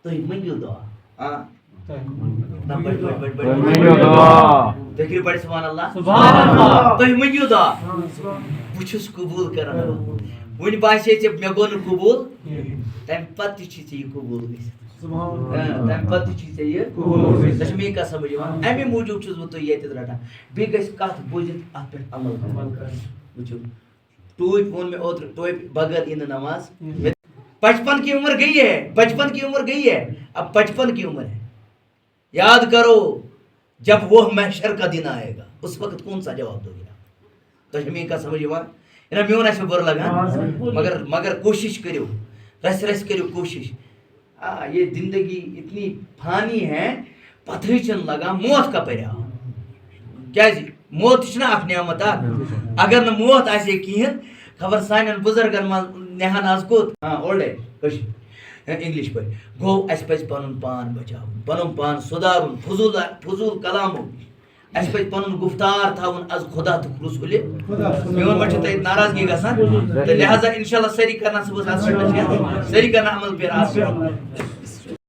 تُہۍ مٔنگِو دُعا تُہۍ کٔرِو پَڑِ سُبحان اللہ تُہۍ مٔنگِو دُعا بہٕ چھُس قبوٗل کران وٕنہِ باسے ژےٚ مےٚ گوٚو نہٕ قبوٗل تَمہِ پَتہٕ تہِ چھُے ژےٚ یہِ قبوٗل گٔژھِتھ تَمہِ پَتہٕ تہِ چھُے ژےٚ یہِ ژےٚ چھِ میٛٲنۍ کَتھ سَمٕجھ یِوان اَمے موٗجوٗب چھُس بہٕ تُہۍ ییٚتٮ۪تھ رَٹان بیٚیہِ گژھِ کَتھ بوٗزِتھ اَتھ پٮ۪ٹھ عمل کَرُن وٕچھِو ٹوٗپۍ ووٚن مےٚ اوترٕ ٹوپہِ بغٲر یی نہٕ نماز بچپن کی عمر گئی ہے بچپن کی عمر گئی ہے اب بچپن کی عمر ہے یاد کرو جب وہ محشر کا دن آئے گا اس وقت کون سا جواب دو گے تۄہہِ چھِ میٛٲنۍ کَتھ سمجھ یِوان یہِ میون آسہِ بُرٕ لگان مگر کوٗشِش کٔرِو رَسہِ رَسہِ کٔرِو کوٗشِش یہ زندگی اتنی فانی ہے پتہٕے چھِنہٕ لگان موت کَپٲرۍ آو کیٛازِ موت چھُنہ اکھ نعمت اکھ اگر نہٕ موت آسہِ ہے کِہیٖنۍ خبر سانٮ۪ن بُزرگن منٛز نِہان آز کوٚت اولڈ ایج کٲشِر اِنگلِش پٲٹھۍ گوٚو اَسہِ پَزِ پَنُن پان بچاوُن پَنُن پان سُدھارُن فضوٗل کلامو نِش اَسہِ پَزِ پَنُن گُفتار تھاوُن از خۄدا تہٕ رسوٗلِ میون ما چھُ تۄہہِ ناراضگی گژھان تہٕ لہٰذا اِنشاء اللہ سٲری کرنا صُبحس اَتھ پٮ۪ٹھ سٲری کرنا عمل پھِر اَتھ پٮ۪ٹھ